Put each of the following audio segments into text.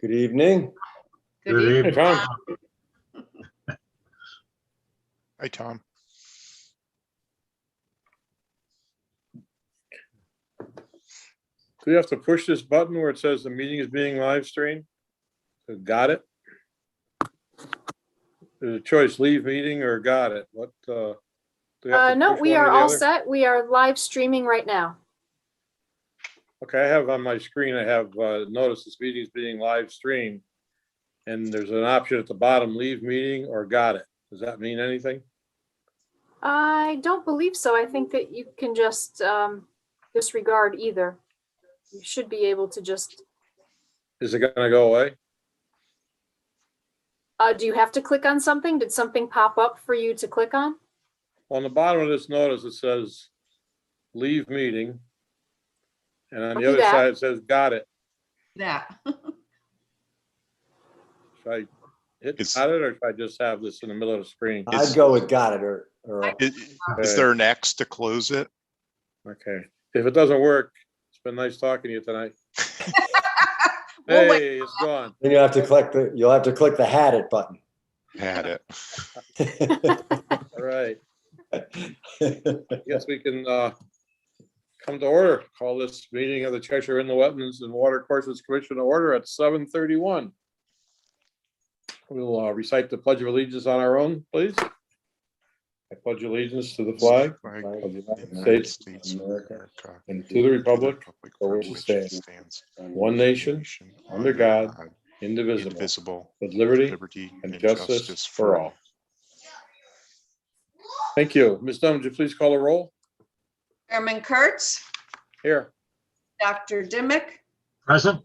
Good evening. Good Hey, evening. Tom. Hi, Tom. Do you have to push this button where it says the meeting is being live streamed? Got it? There's a choice, leave meeting or got it. What, do we have to No, push we one or are the all other? set. We are live streaming right now. Okay, I have on my screen, I have notice this meeting is being live streamed. And there's an option at the bottom, leave meeting or got it. Does that mean anything? I don't believe so. I think that you can just disregard either. You should be able to just, Is it gonna go away? do you have to click on something? Did something pop up for you to click on? On the bottom of this notice, it says leave meeting. And on I'll the do other that. side, it says got it. That. Should I hit It's- got it or should I just have this in the middle of the screen? I'd go with got it or Is there an X to close it? Okay, if it doesn't work, it's been nice talking to you tonight. We'll wait. Hey, it's gone. then you'll have to click the had it button. Had it. All right, I guess we can come to order. Call this meeting of the Cheshire Inland Wetlands and Water Courses Commission to order at 7:31. We'll recite the Pledge of Allegiance on our own, please. I pledge allegiance to the flag Flag of the of the United United States States of of America America, and to the republic for which it stands, one nation, under God, indivisible, indivisible, with liberty liberty and justice for all. Thank you. Ms. Dunn, would you please call a roll? Chairman Kurtz, Here. Dr. Dimick, Present?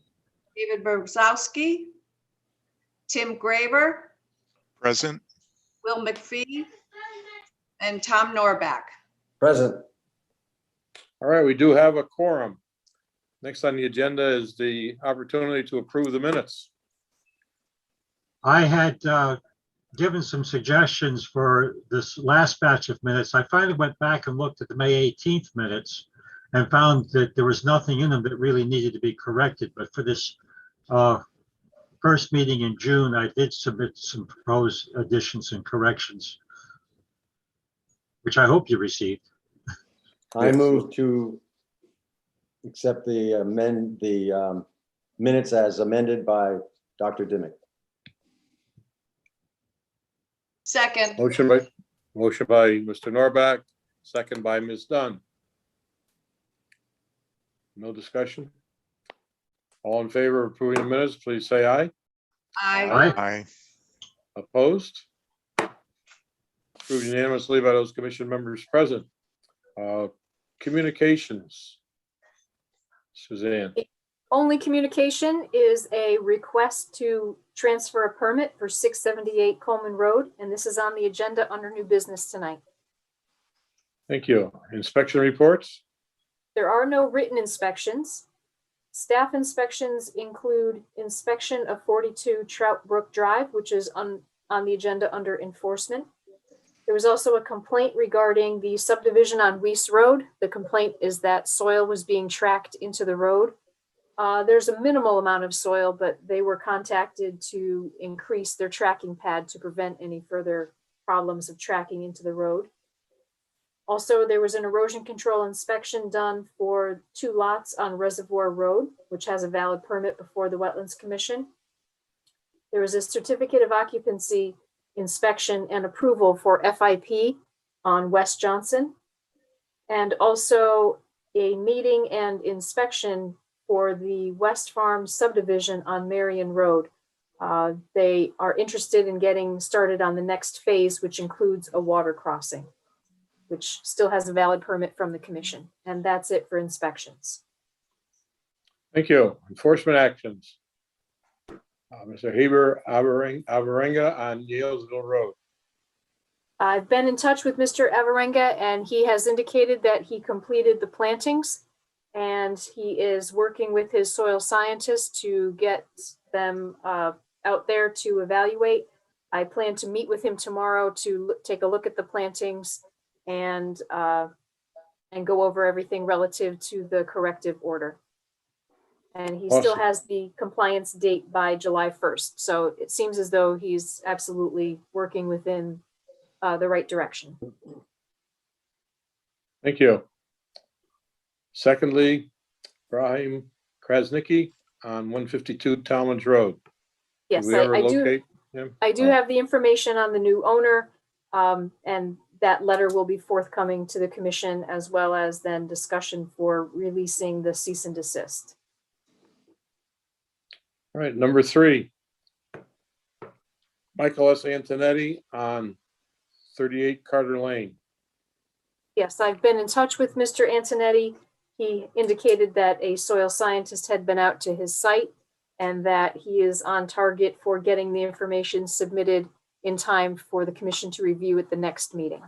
David Berzowski, Tim Graver, Present. Will McPhee, and Tom Norback. Present. All right, we do have a quorum. Next on the agenda is the opportunity to approve the minutes. I had given some suggestions for this last batch of minutes. I finally went back and looked at the May 18th minutes and found that there was nothing in them that really needed to be corrected. But for this first meeting in June, I did submit some proposed additions and corrections, which I hope you received. I move to accept the minutes as amended by Dr. Dimick. Second, Motion by Mr. Norback, second by Ms. Dunn. No discussion? All in favor of approving the minutes, please say aye. I, Aye. Opposed? Approved unanimously by those commission members present. Communications. Suzanne, Only communication is a request to transfer a permit for 678 Coleman Road, and this is on the agenda under new business tonight. thank you. Inspection reports? There are no written inspections. Staff inspections include inspection of 42 Trout Brook Drive, which is on the agenda under enforcement. There was also a complaint regarding the subdivision on Weiss Road. The complaint is that soil was being tracked into the road. There's a minimal amount of soil, but they were contacted to increase their tracking pad to prevent any further problems of tracking into the road. Also, there was an erosion control inspection done for 2 lots on Reservoir Road, which has a valid permit before the Wetlands Commission. There was a certificate of occupancy inspection and approval for FIP on West Johnson. And also a meeting and inspection for the West Farm subdivision on Marion Road. They are interested in getting started on the next phase, which includes a water crossing, which still has a valid permit from the commission. And that's it for inspections. Thank you. Enforcement actions. Mr. Heber Avarenga on Yalesville Road. I've been in touch with Mr. Avarenga, and he has indicated that he completed the plantings, and he is working with his soil scientist to get them out there to evaluate. I plan to meet with him tomorrow to take a look at the plantings and go over everything relative to the corrective order. And he still Awesome. has the compliance date by July 1st. So it seems as though he's absolutely working within the right direction. Thank you. Secondly, Brahim Krasnicki on 152 Talmadge Road. Did Yes, we ever I do. locate him? I do Oh, have the information on the new owner, and that letter will be forthcoming to the commission, as well as then discussion for releasing the cease and desist. All right, number 3. Michael S. Antonetti on 38 Carter Lane. Yes, I've been in touch with Mr. Antonetti. He indicated that a soil scientist had been out to his site and that he is on target for getting the information submitted in time for the commission to review at the next meeting.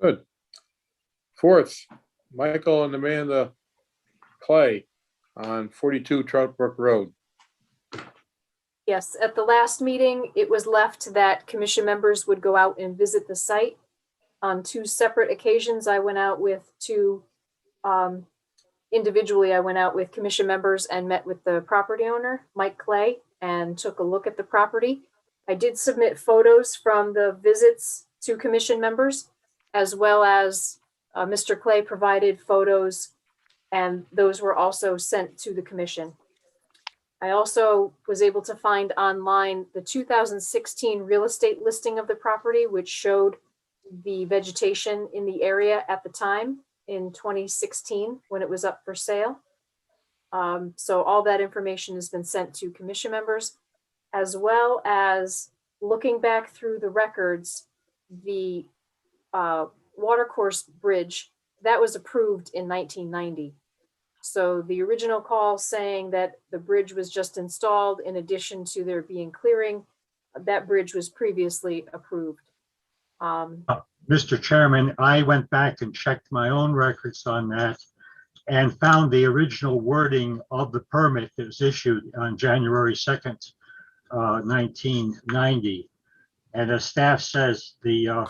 Good. 4th, Michael and Amanda Clay on 42 Trout Brook Road. Yes, at the last meeting, it was left that commission members would go out and visit the site. On 2 separate occasions, I went out with 2, individually, I went out with commission members and met with the property owner, Mike Clay, and took a look at the property. I did submit photos from the visits to commission members, as well as Mr. Clay provided photos, and those were also sent to the commission. I also was able to find online the 2016 real estate listing of the property, which showed the vegetation in the area at the time in 2016 when it was up for sale. So all that information has been sent to commission members, as well as looking back through the records, the watercourse bridge that was approved in 1990. So the original call saying that the bridge was just installed in addition to there being clearing, that bridge was previously approved. Mr. Chairman, I went back and checked my own records on that and found the original wording of the permit that was issued on January 2nd, 1990. And the staff says the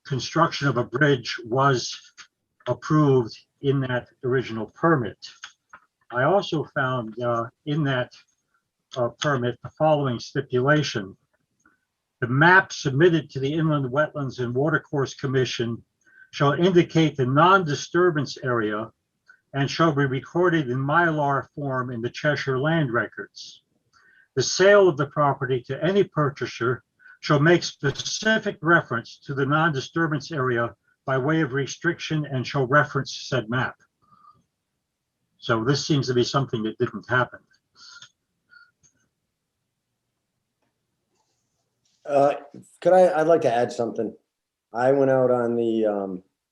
construction of a bridge was approved in that original permit. I also found in that permit the following stipulation. The map submitted to the Inland Wetlands and Watercourse Commission shall indicate the non-disturbance area and shall be recorded in Mylar form in the Cheshire Land Records. The sale of the property to any purchaser shall make specific reference to the non-disturbance area by way of restriction and shall reference said map. So this seems to be something that didn't happen. I'd like to add something. I went out on the,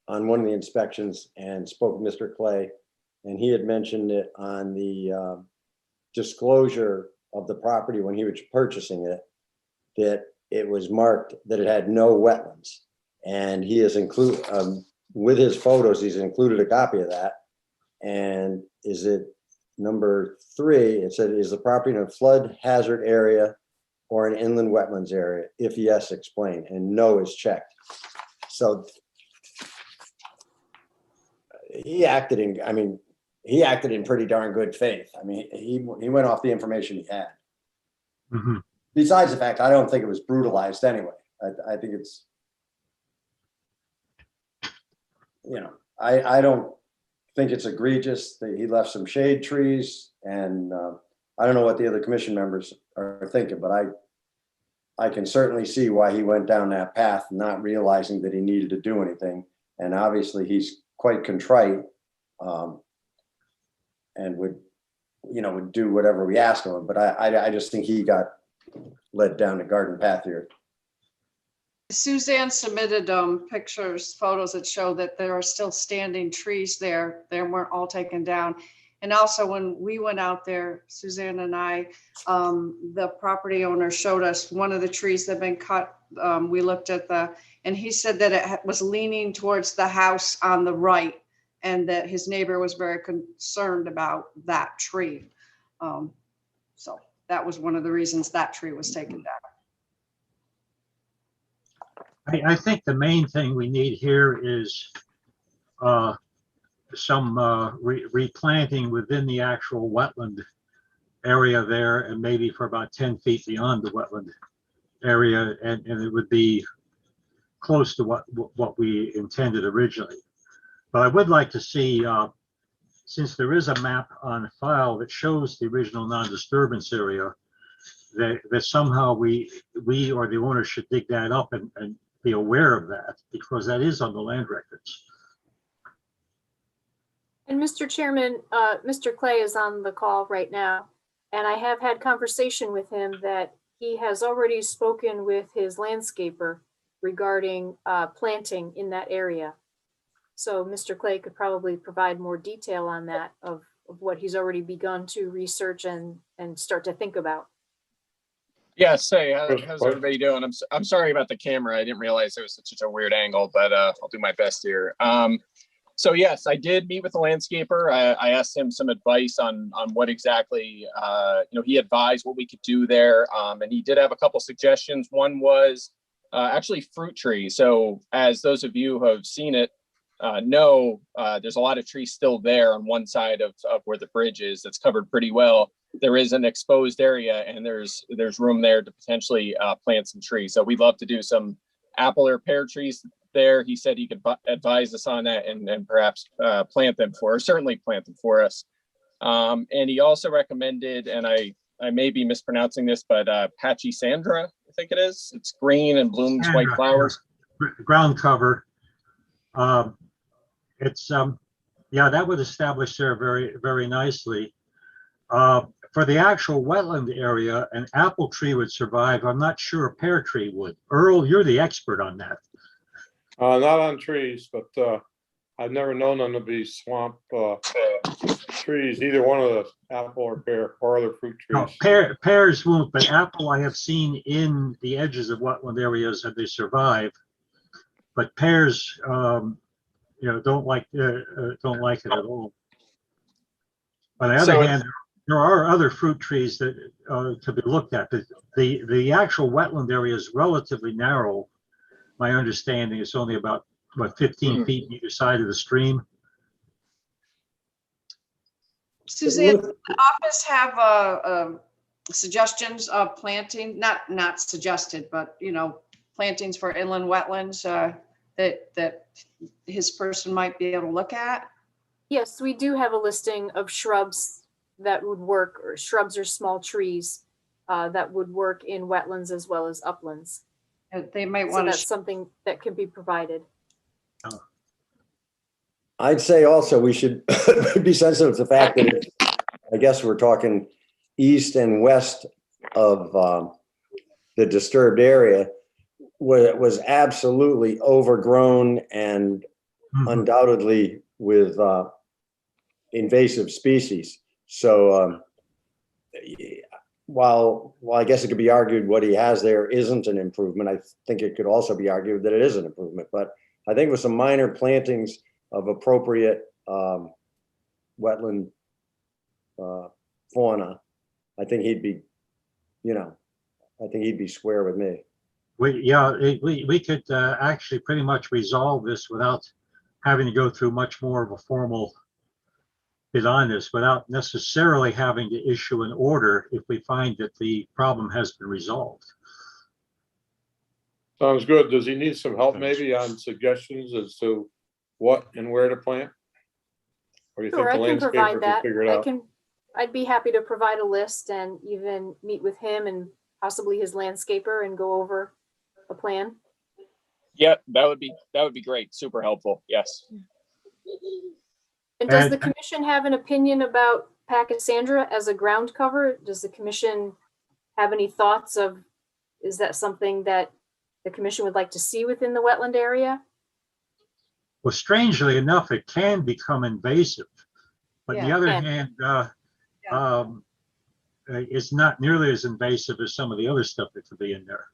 on one of the inspections and spoke with Mr. Clay, and he had mentioned it on the disclosure of the property when he was purchasing it, that it was marked that it had no wetlands. And he has included, with his photos, he's included a copy of that. And is it number 3? It said, is the property in a flood hazard area or an inland wetlands area? If yes, explain, and no is checked. So he acted in pretty darn good faith. I mean, he went off the information he had. Mm-hmm. Besides the fact, I don't think it was brutalized anyway. I think it's, you know, I don't think it's egregious that he left some shade trees, and I don't know what the other commission members are thinking, but I can certainly see why he went down that path, not realizing that he needed to do anything. And obviously he's quite contrite, and would do whatever we ask him. But I just think he got led down the garden path here. Suzanne submitted photos that show that there are still standing trees there. They weren't all taken down. And also when we went out there, Suzanne and I, the property owner showed us one of the trees that had been cut. We looked at and he said that it was leaning towards the house on the right, and that his neighbor was very concerned about that tree. So that was one of the reasons that tree was taken down. I think the main thing we need here is some replanting within the actual wetland area there, and maybe for about 10 feet beyond the wetland area, and it would be close to what we intended originally. But I would like to see, since there is a map on file that shows the original non-disturbance area, that somehow we or the owner should dig that up and be aware of that, because that is on the land records. And Mr. Chairman, Mr. Clay is on the call right now, and I have had conversation with him that he has already spoken with his landscaper regarding planting in that area. So Mr. Clay could probably provide more detail on that of what he's already begun to research and start to think about. Yes, hey, how's everybody doing? I'm sorry about the camera. I didn't realize it was such a weird angle, but I'll do my best here. So yes, I did meet with the landscaper. I asked him some advice on what exactly, he advised what we could do there. And he did have a couple suggestions. One was actually fruit trees. So as those of you who have seen it know, there's a lot of trees still there on one side of where the bridge is that's covered pretty well. There is an exposed area, and there's room there to potentially plant some trees. So we'd love to do some apple or pear trees there. He said he could advise us on that and perhaps plant them certainly plant them for us. And he also recommended, and I may be mispronouncing this, but Pachysandra, I think it is. It's green and blooms white flowers. Ground cover. It's yeah, that would establish there very, very nicely. For the actual wetland area, an apple tree would survive. I'm not sure a pear tree would. Earl, you're the expert on that. Not on trees, but I've never known them to be swamp trees, either one of the apple or pear or other fruit No, trees. pears won't, but apple I have seen in the edges of wetland areas and they survive. But pears, don't like it at all. On the other hand, there are other fruit trees that to be looked at. The actual wetland area is relatively narrow. My understanding is only about 15 feet either side of the stream. Suzanne, does the office have suggestions of planting, not suggested, but, plantings for inland wetlands that his person might be able to look at? Yes, we do have a listing of shrubs that would work, or shrubs or small trees that would work in wetlands as well as uplands. They might So want that's to, something that can be provided. I'd say also we should be sensitive to the fact that I guess we're talking east and west of the disturbed area, where it was absolutely overgrown and undoubtedly with invasive species. So while I guess it could be argued what he has there isn't an improvement, I think it could also be argued that it is an improvement. But I think with some minor plantings of appropriate wetland fauna, I think he'd be, I think he'd be square with me. We could actually pretty much resolve this without having to go through much more of a formal bit on this, without necessarily having to issue an order if we find that the problem has been resolved. Sounds good. Does he need some help maybe on suggestions as to what and where to plant? Or do you Sure, I think can the provide landscaper that. can figure it out? I'd be happy to provide a list and even meet with him and possibly his landscaper and go over a plan. Yeah, that would be great. Super helpful. Yes. And does And- the commission have an opinion about Pachysandra as a ground cover? Does the commission have any thoughts of, is that something that the commission would like to see within the wetland area? Well, strangely enough, it can become invasive. But on the Yeah, other can. hand, it's not nearly as invasive as some of the other stuff that could be in there.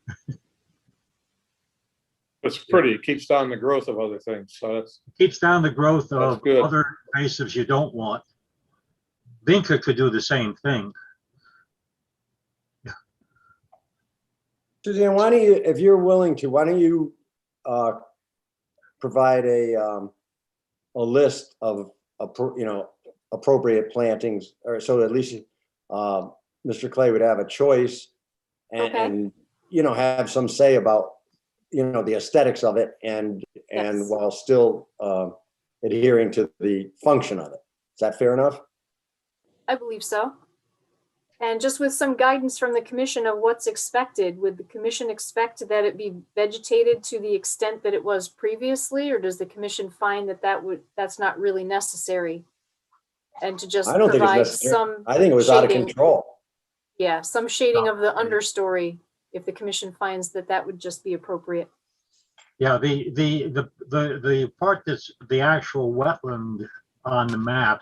It's pretty. It keeps down the growth of other things. So that's Keeps down the growth of good. other invasives you don't want. Vinca could do the same thing. Suzanne, why don't you, if you're willing to, why don't you provide a list of appropriate plantings, or so at least Mr. Clay would have a choice Okay. and have some say about, the aesthetics of it and Yes. while still adhering to the function of it. Is that fair enough? I believe so. And just with some guidance from the commission of what's expected, would the commission expect that it be vegetated to the extent that it was previously, or does the commission find that that's not really necessary? And to just I don't think it's provide necessary. some I think it was out of shading. control. Yeah, some shading of the understory, if the commission finds that that would just be appropriate. Yeah, the part that's the actual wetland on the map,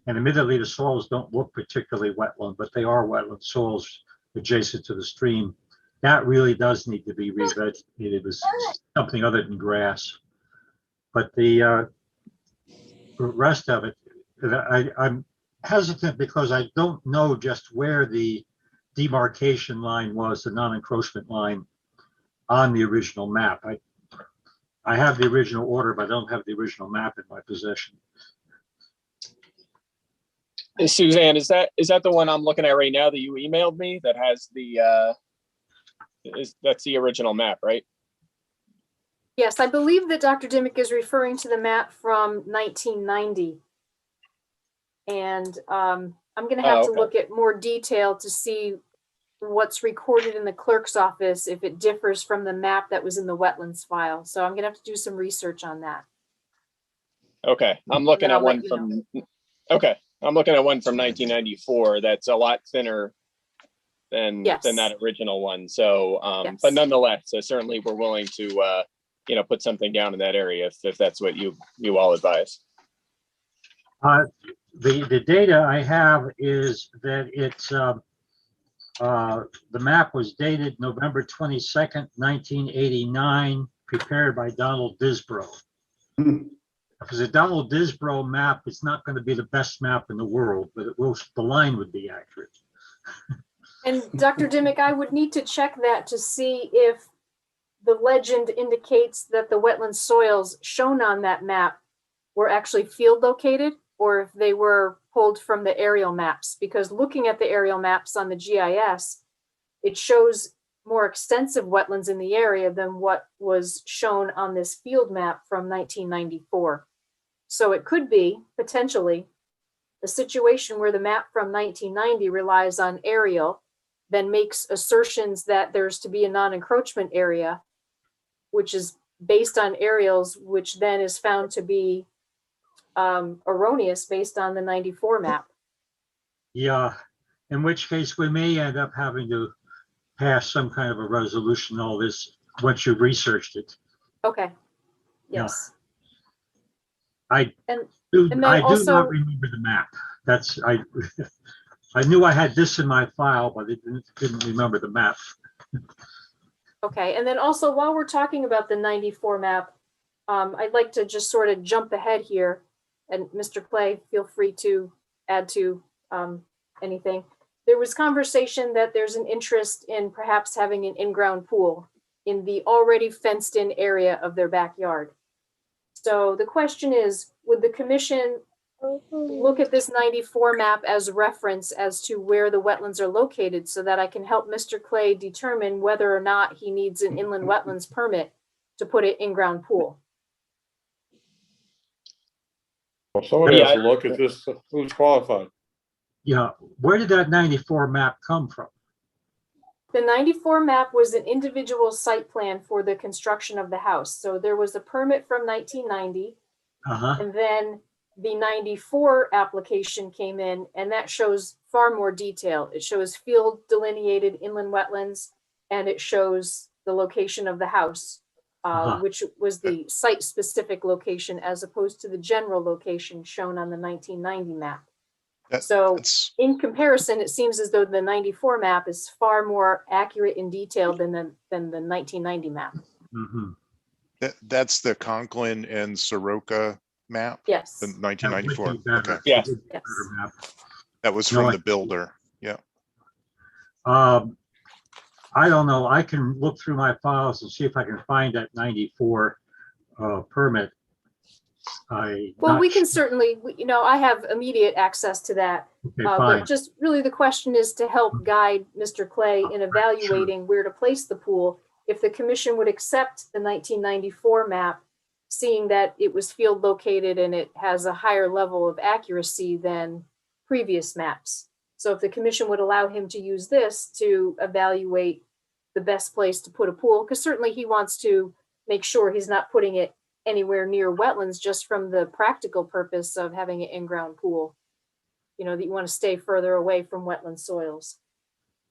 and admittedly the soils don't look particularly wetland, but they are wetland soils adjacent to the stream. That really does need to be revegetated with something other than grass. But the rest of it, I'm hesitant because I don't know just where the demarcation line was, the non-encroachment line on the original map. I have the original order, but I don't have the original map in my possession. Suzanne, is that the one I'm looking at right now that you emailed me that has that's the original map, right? Yes, I believe that Dr. Dimick is referring to the map from 1990. And I'm going to have to okay. look at more detail to see what's recorded in the clerk's office, if it differs from the map that was in the wetlands file. So I'm going to have to do some research on that. Okay, I'm looking I'll at let one you from. Okay, I'm looking at one from 1994. That's a lot thinner than Yes. that original one. So, Yes. but nonetheless, certainly we're willing to put something down in that area if that's what you all advise. The data I have is that it's the map was dated November 22nd, 1989, prepared by Donald Disbrow. If it's a Donald Disbrow map, it's not going to be the best map in the world, but it will. The line would be accurate. And Dr. Dimick, I would need to check that to see if the legend indicates that the wetland soils shown on that map were actually field located, or if they were pulled from the aerial maps. Because looking at the aerial maps on the GIS, it shows more extensive wetlands in the area than what was shown on this field map from 1994. So it could be, potentially, a situation where the map from 1990 relies on aerial, then makes assertions that there's to be a non-encroachment area, which is based on aerials, which then is found to be erroneous based on the 94 map. Yeah, in which case we may end up having to pass some kind of a resolution on all this once you've researched it. Okay. Yes. I And do then not also- remember the map. That's I knew I had this in my file, but I didn't remember the map. Okay, and then also while we're talking about the 94 map, I'd like to just sort of jump ahead here, and Mr. Clay, feel free to add to anything. There was conversation that there's an interest in perhaps having an in-ground pool in the already fenced-in area of their backyard. So the question is, would the commission look at this 94 map as reference as to where the wetlands are located so that I can help Mr. Clay determine whether or not he needs an inland wetlands permit to put an in-ground pool? Well, somebody has Yeah. to look at this. Who's qualified? Yeah, where did that 94 map come from? The 94 map was an individual site plan for the construction of the house. So there was a permit from 1990, Uh-huh. and then the 94 application came in, and that shows far more detail. It shows field delineated inland wetlands, and it shows the location of the house, which was the site-specific location as opposed to the general location shown on the 1990 map. So That's in comparison, it seems as though the 94 map is far more accurate and detailed than the 1990 map. Mhm. that's the Conklin and Soroka map, Yes. the 1994. That would be better. Okay, Yes. It would be a Yes. better map. that was No, from I- the builder. Yeah. I don't know. I can look through my files and see if I can find that 94 permit. Well, we can certainly, I have immediate access to that. Okay, fine. But just really the question is to help guide Mr. Clay in evaluating where to place the pool. If the commission would accept the 1994 map, seeing that it was field located and it has a higher level of accuracy than previous maps. So if the commission would allow him to use this to evaluate the best place to put a pool, because certainly he wants to make sure he's not putting it anywhere near wetlands, just from the practical purpose of having an in-ground pool. That you want to stay further away from wetland soils.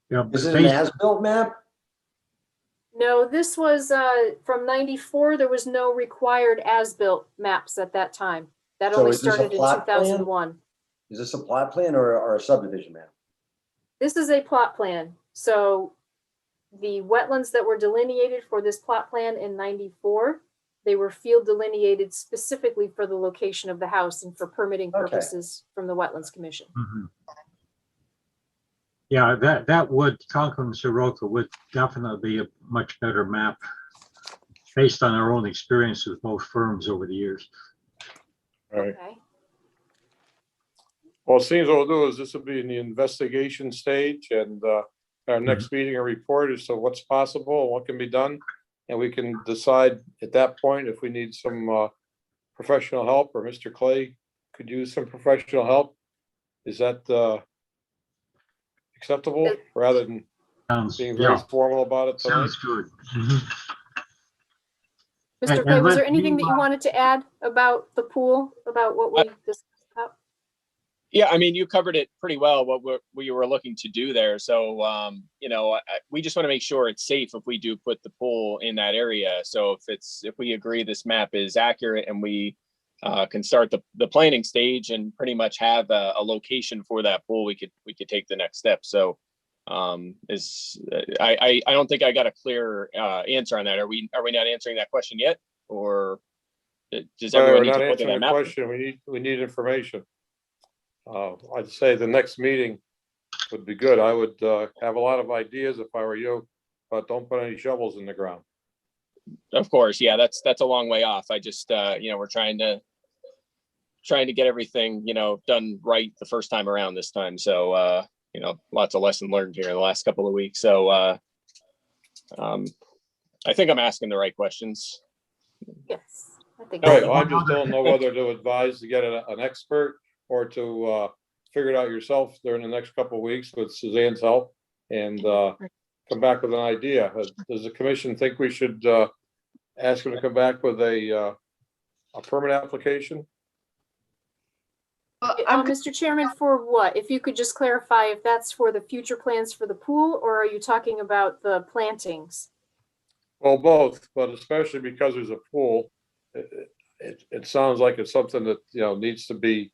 Yeah, Is it an as-built map? No, this was from 94. There was no required as-built maps at that time. That So only is this a started in plot plan? 2001. Is this a plot plan or a subdivision map? This is a plot plan. So the wetlands that were delineated for this plot plan in 94, they were field delineated specifically for the location of the house and for permitting Okay. purposes from the Wetlands Commission. Mhm. Yeah, that would, Conklin and Soroka would definitely be a much better map based on our own experience with both firms over the years. All right. Okay. Well, it seems what we'll do is this will be in the investigation stage, and our next meeting, a report as to what's possible and what can be done. And we can decide at that point if we need some professional help, or Mr. Clay could use some professional help. Is that acceptable, rather than Sounds, being very yeah, formal about it tonight? sounds good. Mhm. Mr. And Clay, was let there anything me, that you wanted to add about the pool, about what we discussed about? Yeah, I mean, you covered it pretty well, what we were looking to do there. So, we just want to make sure it's safe if we do put the pool in that area. So if we agree this map is accurate and we can start the planning stage and pretty much have a location for that pool, we could take the next step. So, I don't think I got a clear answer on that. Are we not answering that question yet, or does We're everyone need not to look at answering that the map? question. We need information. I'd say the next meeting would be good. I would have a lot of ideas if I were you, but don't put any shovels in the ground. Of course, yeah, that's a long way off. I just, we're trying to get everything, done right the first time around this time. So, lots of lesson learned here in the last couple of weeks. So, I think I'm asking the right questions. Yes, I think. All right, so. well, I just don't know whether to advise to get an expert or to figure it out yourself during the next couple of weeks with Suzanne's help, and come back with an idea. Does the commission think we should ask him to come back with a permit application? Mr. Chairman, for what? If you could just clarify if that's for the future plans for the pool, or are you talking about the plantings? Well, both, but especially because there's a pool, it sounds like it's something that, needs to be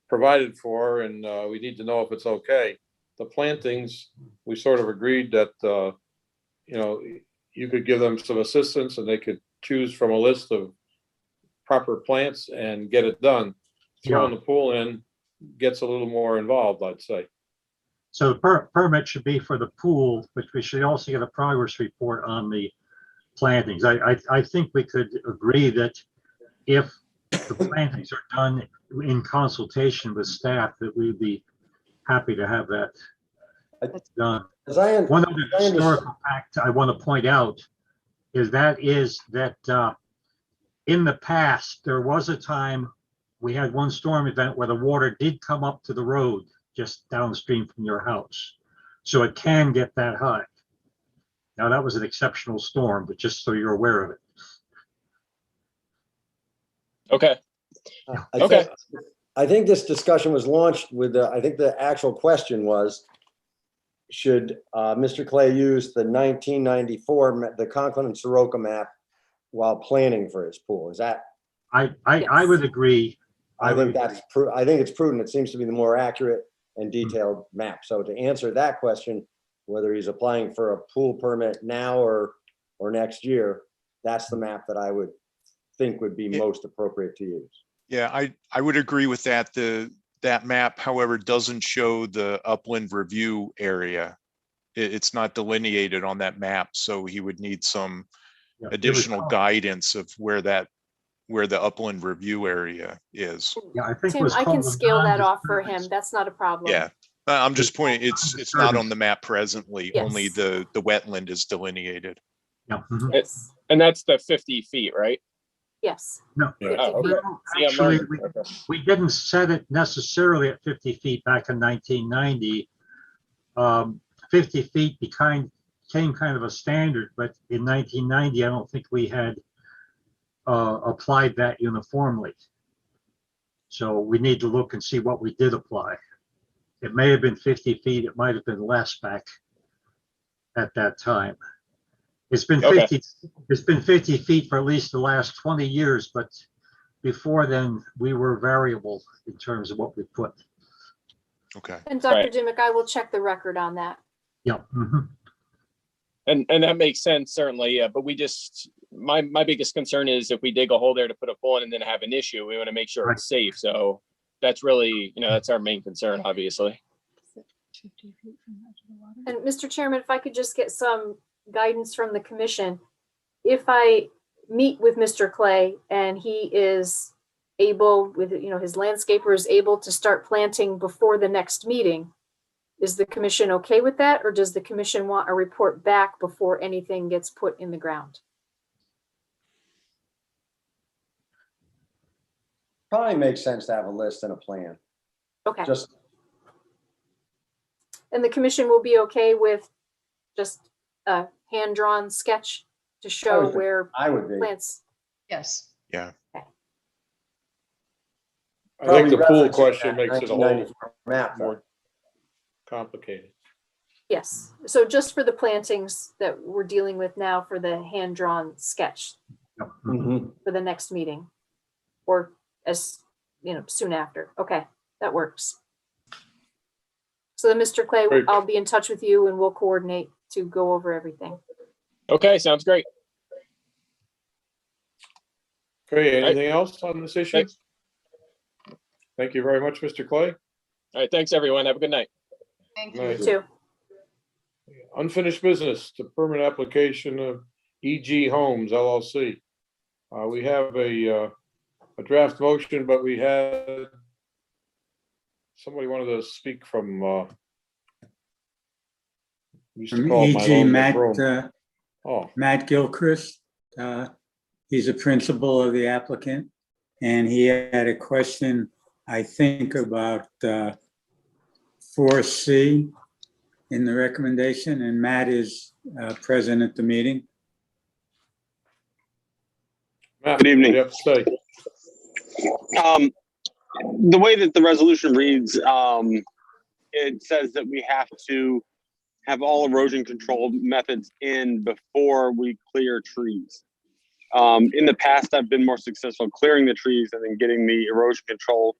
provided for, and we need to know if it's okay. The plantings, we sort of agreed that, you could give them some assistance and they could choose from a list of proper plants and get it done. Throwing the pool in gets a little more involved, I'd say. So the permit should be for the pool, but we should also get a progress report on the plantings. I think we could agree that if the plantings are done in consultation with staff, that we'd be happy to have that done. One other historical fact I want to point out is that in the past, there was a time we had one storm event where the water did come up to the road just downstream from your house. So it can get that high. Now, that was an exceptional storm, but just so you're aware of it. Okay. I think this discussion was launched with I think the actual question was, should Mr. Clay use the 1994, the Conklin and Soroka map while planning for his pool? Is that? I would agree. I think it's prudent. It seems to be the more accurate and detailed map. So to answer that question, whether he's applying for a pool permit now or next year, that's the map that I would think would be most appropriate to use. Yeah, I would agree with that. That map, however, doesn't show the upland review area. It's not delineated on that map, so he would need some additional guidance of where that where the upland review area is. Yeah, I think it Tim, was I can called the scale that off for non-disturbance. him. That's not a problem. Yeah, I'm just pointing, it's not on the map presently, only Yes. the wetland is delineated. Yeah. Mhm. Yes. And that's the 50 feet, right? Yes. No, Yeah. 50 Oh, feet. okay. See, I'm actually, learning. Okay. we didn't set it necessarily at 50 feet back in 1990. 50 feet became kind of a standard, but in 1990, I don't think we had applied that uniformly. So we need to look and see what we did apply. It may have been 50 feet, it might have been less back at that time. It's been Okay. 50 feet for at least the last 20 years, but before then, we were variable in terms of what we put. Okay. And Dr. Right. Dimick, I will check the record on that. Yeah. Mhm. And that makes sense, certainly. Yeah, but we just, my biggest concern is if we dig a hole there to put a pole in and then have an issue, we want to make sure it's safe. So that's really, that's our main concern, obviously. And Mr. Chairman, if I could just get some guidance from the commission. If I meet with Mr. Clay and he is able with, his landscaper is able to start planting before the next meeting, is the commission okay with that? Or does the commission want a report back before anything gets put in the ground? Probably makes sense to have a list and a plan. Okay. Just, And the commission will be okay with just a hand-drawn sketch to show would think- where I would be. plants. Yes. Yeah. I think the pool Probably referencing question that makes it a 1994 little map, though. more complicated. Yes. So just for the plantings that we're dealing with now for the hand-drawn sketch Yeah. Mhm. Mhm. for the next meeting or as, soon after. Okay, that works. So then, Mr. Clay, Great. I'll be in touch with you and we'll coordinate to go over everything. Okay, sounds great. Okay, anything else on this issue? Thanks. Thank you very much, Mr. Clay. All right, thanks, everyone. Have a good night. Thank No, you. you Too. Unfinished business, the permanent application of EG Homes LLC. We have a draft motion, but we had somebody wanted to speak from used to From call it my EG, long Matt, room. Oh, Matt Gilchrist. He's a principal of the applicant, and he had a question, I think, about 4C in the recommendation, and Matt is present at the meeting. Matt, Good evening. what do you have to say? The way that the resolution reads, it says that we have to have all erosion control methods in before we clear trees. In the past, I've been more successful clearing the trees and then getting the erosion control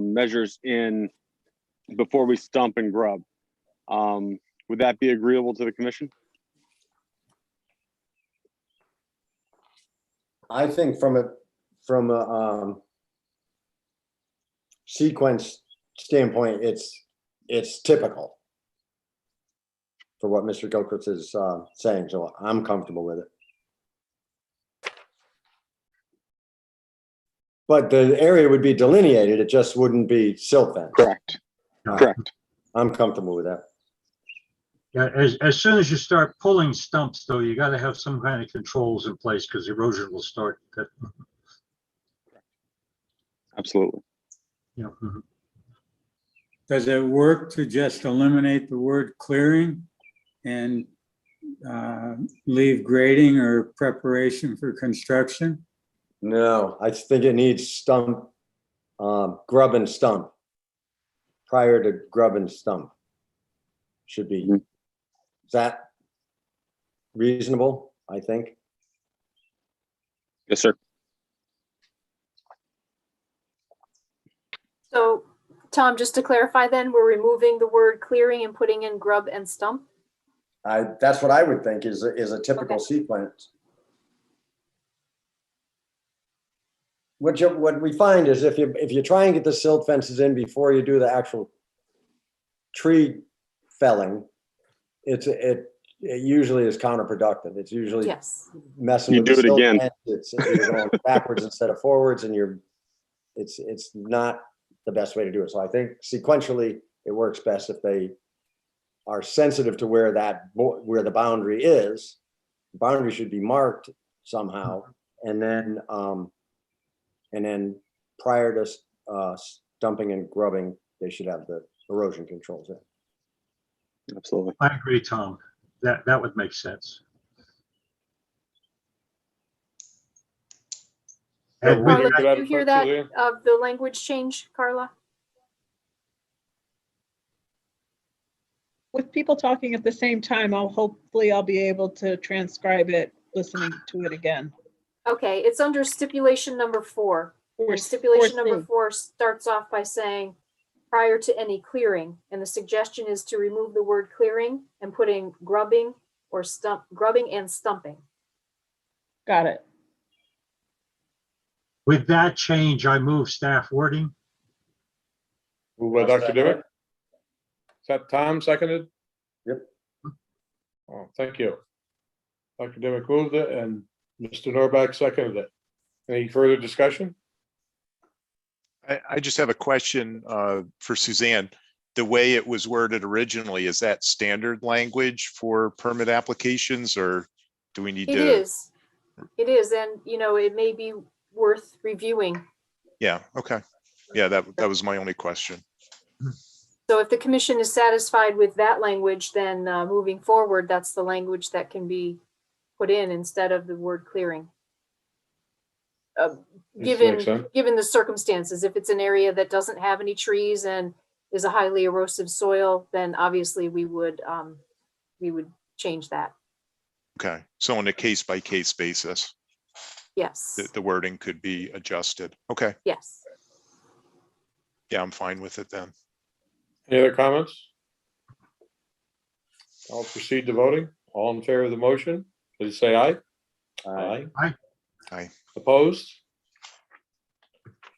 measures in before we stump and grub. Would that be agreeable to the commission? I think from a sequence standpoint, it's typical for what Mr. Gilchrist is saying, so I'm comfortable with it. But the area would be delineated, it just wouldn't be silt fence. Correct. Correct. I'm comfortable with that. Yeah, as soon as you start pulling stumps, though, you got to have some kind of controls in place because erosion will start. Absolutely. Yeah. Mhm. Does it work to just eliminate the word clearing and leave grading or preparation for construction? No, I think it needs stump, grub and stump. Prior to grub and stump. Should be. Mhm. Is that reasonable, I think? Yes, sir. So, Tom, just to clarify then, we're removing the word clearing and putting in grub and stump? That's what I would think is a typical Okay. sequence. What we find is if you try and get the silt fences in before you do the actual tree felling, it usually is counterproductive. It's usually Yes. messing You with the do it silt again. fence it's you're going backwards instead of forwards, and it's not the best way to do it. So I think sequentially it works best if they are sensitive to where where the boundary is. The boundary should be marked somehow, and then prior to dumping and grubbing, they should have the erosion controls in. Absolutely. I agree, Tom. That would make sense. Yeah, And with we'll Carla, get out did you of hear touch, that, Suzanne. of the language change, Carla? With people talking at the same time, hopefully I'll be able to transcribe it, listening to it again. Okay, it's under stipulation number 4. Or And stipulation or number C. 4 starts off by saying prior to any clearing, and the suggestion is to remove the word clearing and put in grubbing and stumping. Got it. with that change, I move staff wording. Moved by Dr. Dimick. Is that Tom seconded? Yep. Oh, thank you. Dr. Dimick moved it and Mr. Norback seconded it. Any further discussion? I just have a question for Suzanne. The way it was worded originally, is that standard language for permit applications, or do we need It to? is. It is, and it may be worth reviewing. Yeah, okay. Yeah, that was my only question. So if the commission is satisfied with that language, then moving forward, that's the language that can be put in instead of the word clearing. This makes sense. Given the circumstances, if it's an area that doesn't have any trees and is a highly erosive soil, then obviously we would change that. Okay, so on a case by case basis, Yes. the wording could be adjusted. Okay, Yes. yeah, I'm fine with it then. Any other comments? I'll proceed to voting. All in favor of the motion, please say aye. Aye. Aye. Opposed?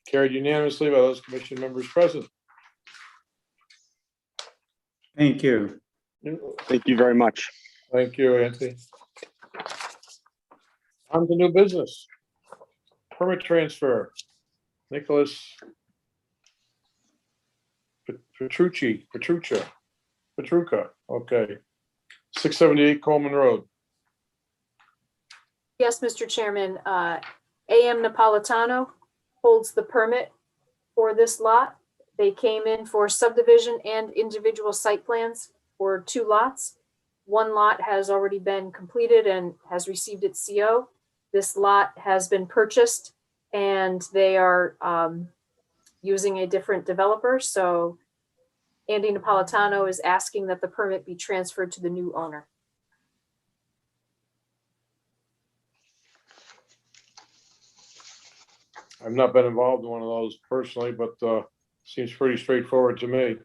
Carried unanimously by those commission members present. Thank you. Thank you very much. Thank you, Anthony. On to new business. Permit transfer. Nicholas Petrucca, okay. 678 Coleman Road. Yes, Mr. Chairman, AM Napolitano holds the permit for this lot. They came in for subdivision and individual site plans for 2 lots. 1 lot has already been completed and has received its CO. This lot has been purchased and they are using a different developer. So Andy Napolitano is asking that the permit be transferred to the new owner. I've not been involved in one of those personally, but seems pretty straightforward to me.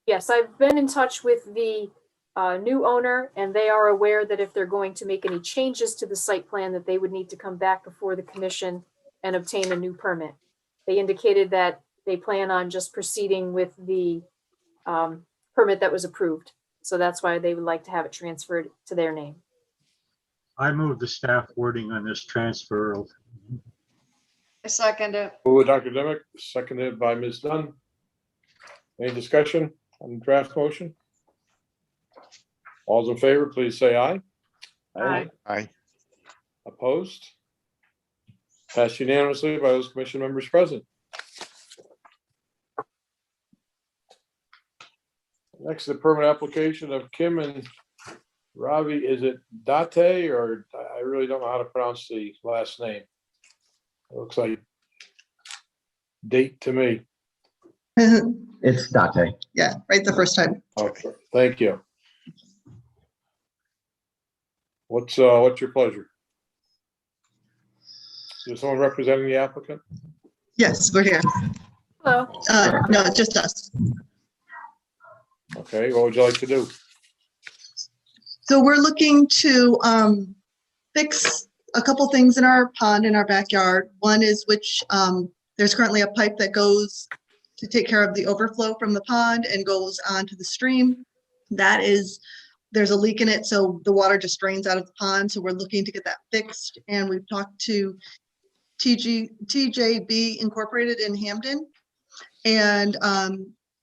Yes, I've been in touch with the new owner, and they are aware that if they're going to make any changes to the site plan, that they would need to come back before the commission and obtain a new permit. They indicated that they plan on just proceeding with the permit that was approved. So that's why they would like to have it transferred to their name. I move the staff wording on this transfer. I second it. Moved by Dr. Dimick, seconded by Ms. Dunn. Any discussion on the draft motion? All's in favor, please say aye. Aye. Aye. Opposed? Passed unanimously by those commission members present. Next, the permit application of Kim and Ravi. Is it Date, or I really don't know how to pronounce the last name. It looks like date to me. It's Date. Yeah, right the first time. Okay, thank you. What's your pleasure? Is there someone representing the applicant? Yes, we're here. Hello. No, just us. Okay, what would you like to do? So we're looking to fix a couple things in our pond in our backyard. One is which there's currently a pipe that goes to take care of the overflow from the pond and goes onto the stream. That is there's a leak in it, so the water just drains out of the pond. So we're looking to get that fixed. And we've talked to TJB Incorporated in Hamden. And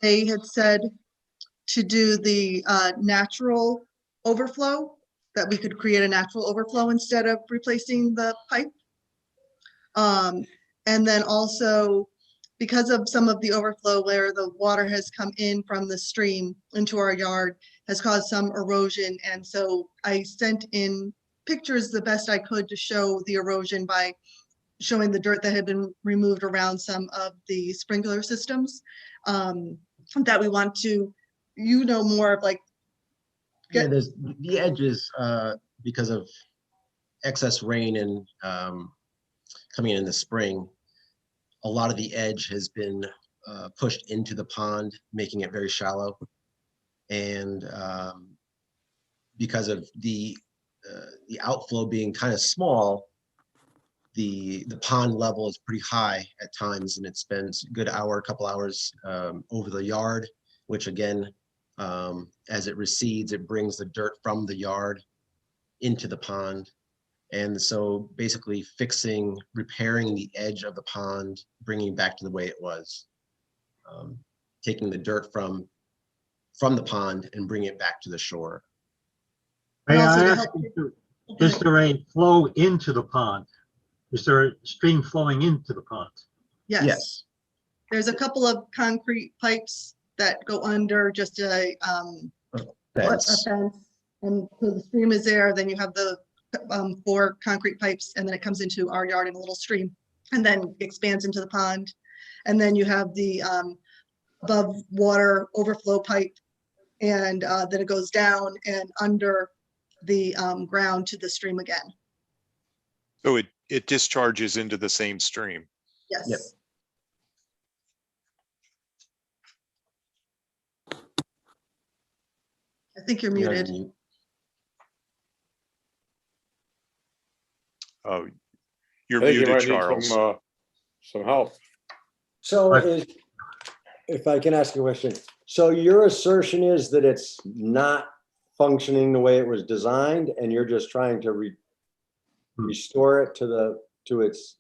they had said to do the natural overflow, that we could create a natural overflow instead of replacing the pipe. And then also, because of some of the overflow where the water has come in from the stream into our yard, has caused some erosion. And so I sent in pictures the best I could to show the erosion by showing the dirt that had been removed around some of the sprinkler systems, that we want to, more of like. Yeah, there's the edges, because of excess rain and coming in the spring, a lot of the edge has been pushed into the pond, making it very shallow. And because of the outflow being kind of small, the pond level is pretty high at times, and it spends a good hour, couple hours over the yard, which again, as it recedes, it brings the dirt from the yard into the pond. And so basically repairing the edge of the pond, bringing it back to the way it was, taking the dirt from the pond and bringing it back to the shore. And May also I to ask, help- is there a flow into the pond? Is there a stream flowing into the pond? Yes. There's a couple of concrete pipes that go under just a Fence. fence. And so the stream is there, then you have the 4 concrete pipes, and then it comes into our yard in a little stream and then expands into the pond. And then you have the above water overflow pipe, and then it goes down and under the ground to the stream again. So it discharges into the same stream. Yes. Yep. I think you're You're on muted. mute. Oh, you're I think you muted, might need Charles. some help. So Right. if I can ask a question, so your assertion is that it's not functioning the way it was designed, and you're just trying to restore it to its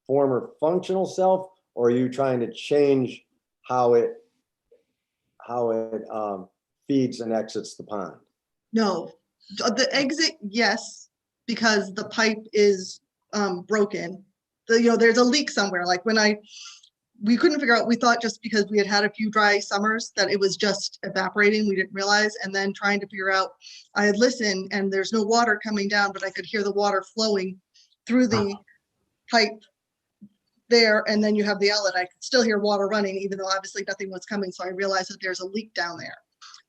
former functional self, or are you trying to change how it feeds and exits the pond? No, the exit, yes, because the pipe is broken. There's a leak somewhere. Like we couldn't figure out, we thought just because we had a few dry summers that it was just evaporating. We didn't realize. And then trying to figure out, I had listened and there's no water coming down, but I could hear the water flowing through the pipe there. And then you have the outlet. I could still hear water running, even though obviously nothing was coming. So I realized that there's a leak down there.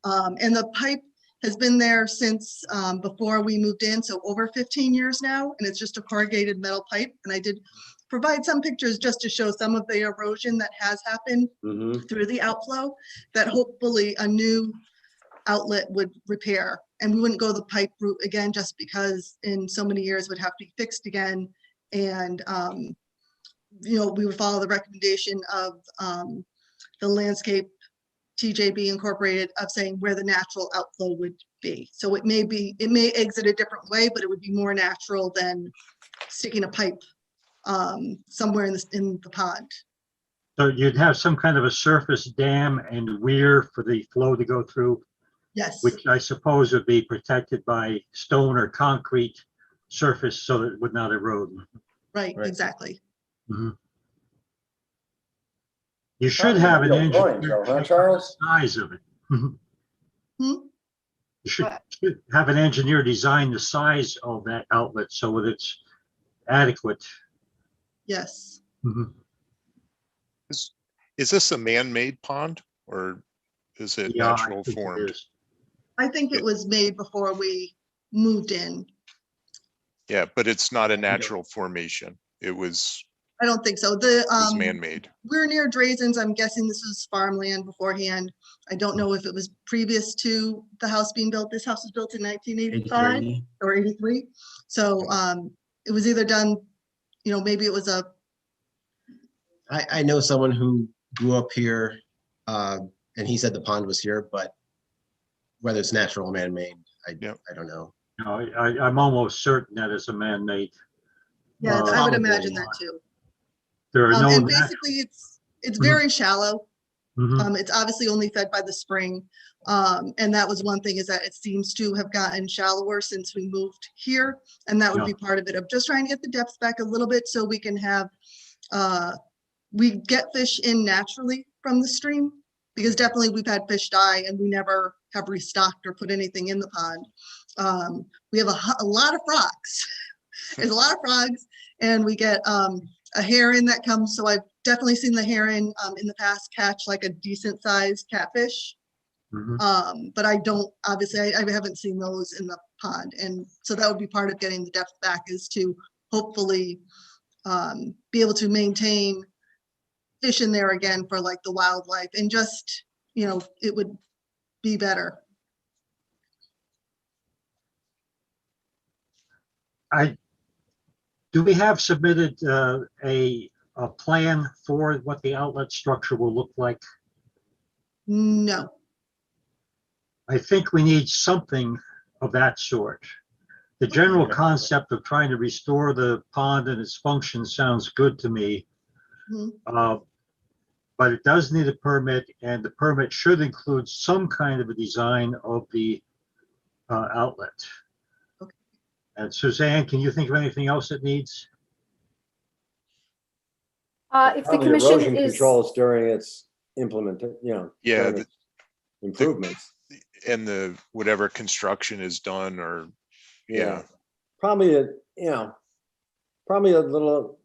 And the pipe has been there since before we moved in, so over 15 years now, and it's just a corrugated metal pipe. And I did provide some pictures just to show some of the erosion that has happened through the outflow, that hopefully a new outlet would repair. And we wouldn't go the pipe route again, just because in so many years it would have to be fixed again. And we would follow the recommendation of the landscape TJB Incorporated of saying where the natural outflow would be. So it may exit a different way, but it would be more natural than sticking a pipe somewhere in the pond. So you'd have some kind of a surface dam and weir for the flow to go through, Yes. which I suppose would be protected by stone or concrete surface so that it would not erode. Right, exactly. Mhm. You should have an Real drawings, engineer though, huh, check Charles? the size of it. Hmm? You should What? have an engineer design the size of that outlet so that it's adequate. Yes. Mhm. Is this a man-made pond or is it Yeah, I natural think it formed? is. I think it was made before we moved in. Yeah, but it's not a natural formation. It was I don't think so. man-made. We're near Drazen's. I'm guessing this was farmland beforehand. I don't know if it was previous to the house being built. This house was built in 1985 83. or 83. So it was either done, maybe it was I know someone who grew up here, and he said the pond was here, but whether it's natural or man-made, Yep. I don't know. No, I'm almost certain that it's a man-made. Yeah, I would Probably imagine that not. too. There are no. And basically it's very shallow. Mhm. It's obviously only fed by the spring. And that was one thing, is that it seems to have gotten shallower since we moved here. And that would Yeah. be part of it, of just trying to get the depth back a little bit so we can have, we get fish in naturally from the stream. Because definitely we've had fish die and we never have restocked or put anything in the pond. We have a lot of frogs. There's a lot of frogs, and we get a heron that comes. So I've definitely seen the heron in the past catch like a decent sized catfish. Mhm. But I don't, obviously, I haven't seen those in the pond. And so that would be part of getting the depth back, is to hopefully be able to maintain fish in there again for like the wildlife, and just, you know, it would be better. Do we have submitted a plan for what the outlet structure will look like? No. I think we need something of that sort. The general concept of trying to restore the pond and its function sounds good to me. Mhm. But it does need a permit, and the permit should include some kind of a design of the outlet. Okay. And Suzanne, can you think of anything else it needs? If the Probably commission erosion is, controls during its Yeah, during its improvements. and the whatever construction is done, or yeah. Probably probably a little,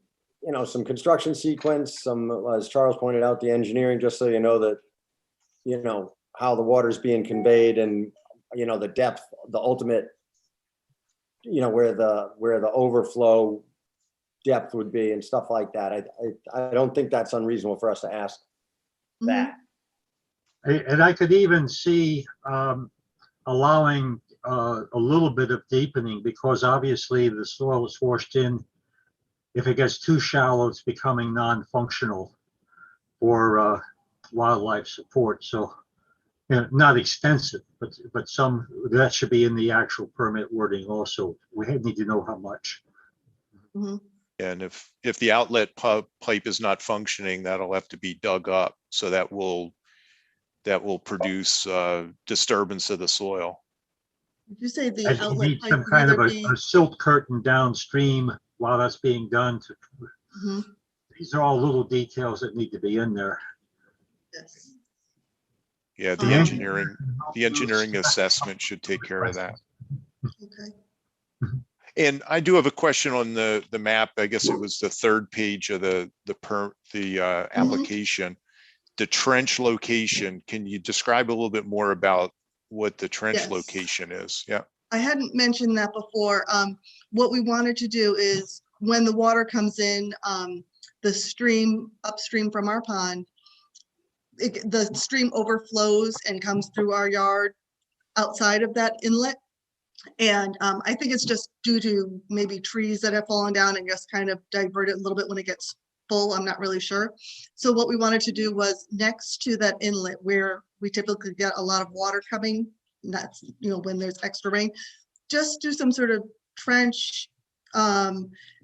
some construction sequence, some, as Charles pointed out, the engineering, just so you know that, how the water's being conveyed, and, the depth, the ultimate, where the overflow depth would be and stuff like that. I don't think that's unreasonable for us to ask that. And I could even see allowing a little bit of deepening, because obviously the soil is washed in. If it gets too shallow, it's becoming non-functional for wildlife support. So, not extensive, but some, that should be in the actual permit wording also. We need to know how much. Mhm. And if the outlet pipe is not functioning, that'll have to be dug up. So that will produce disturbance of the soil. Did you say the And you outlet need pipe some would kind of either be? a silt curtain downstream while that's being done. Mhm. These are all little details that need to be in there. Yes. Yeah, Um, the engineering assessment should take care of that. Okay. And I do have a question on the map. I guess it was the third page of the application. The trench location. Can you describe a little bit more about what the trench Yes. location is? Yeah. I hadn't mentioned that before. What we wanted to do is, when the water comes in, the stream upstream from our pond, the stream overflows and comes through our yard outside of that inlet. And I think it's just due to maybe trees that have fallen down and just kind of divert it a little bit when it gets full. I'm not really sure. So what we wanted to do was, next to that inlet where we typically get a lot of water coming, and that's, when there's extra rain, just do some sort of trench.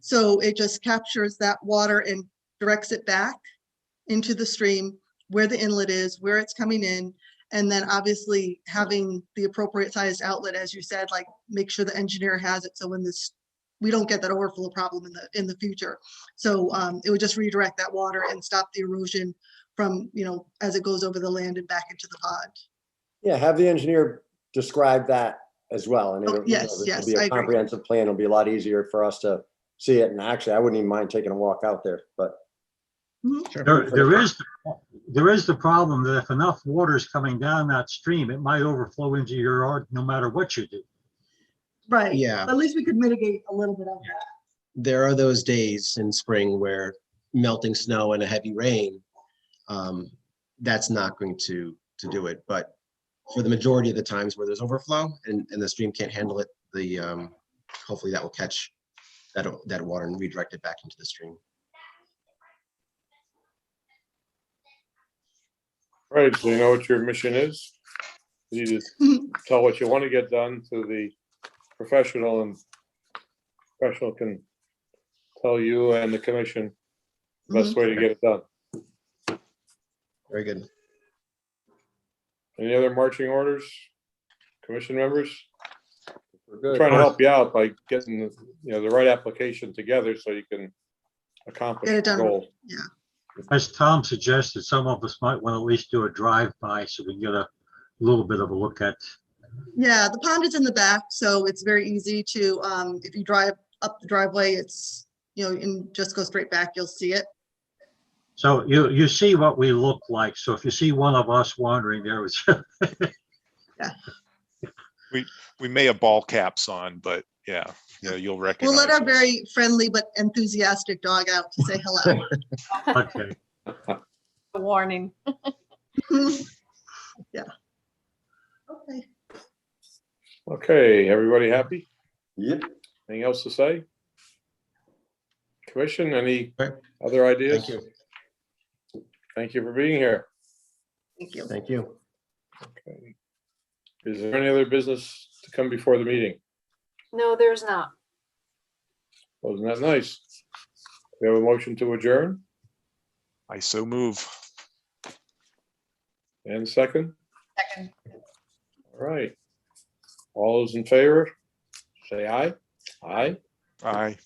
So it just captures that water and directs it back into the stream where the inlet is, where it's coming in. And then obviously having the appropriate sized outlet, as you said, like make sure the engineer has it. So when we don't get that overflow problem in the future. So it would just redirect that water and stop the erosion from, as it goes over the land and back into the pond. Yeah, have the engineer describe that as well. And it'll, Yes, it'll be I a agree. comprehensive plan. It'll be a lot easier for us to see it. And actually, I wouldn't even mind taking a walk out there, but. There is the problem that if enough water is coming down that stream, it might overflow into your yard no matter what you do. Right. Yeah. At least we could mitigate a little bit of that. There are those days in spring where melting snow and a heavy rain, that's not going to do it. But for the majority of the times where there's overflow and the stream can't handle it, hopefully that will catch that water and redirect it back into the stream. Right, so you know what your mission is? You need to tell what you want to get done to the professional, and professional can tell you and the commission the best way to get it done. Very good. Any other marching orders? Commission members? We're I'm good. trying to help you out by getting the right application together so you can accomplish Get it the done. goal. As Tom suggested, some of us might want to at least do a drive-by so we can get a little bit of a look at. Yeah, the pond is in the back, so it's very easy to, if you drive up the driveway, it's, and just go straight back, you'll see it. So you see what we look like. So if you see one of us wandering there, it's We may have ball caps on, but yeah, you'll recognize We'll let our us. very friendly but enthusiastic dog out to say hello. okay. A warning. Yeah. Okay. Okay, everybody happy? Yep. Anything else to say? Commission, any Right. other ideas? Thank you. Thank you for being here. Thank you. Thank you. Okay. Is there any other business to come before the meeting? No, there's not. Wasn't that nice? We have a motion to adjourn I so move. and second. Second. All right. All those in favor, say aye. Aye. Aye.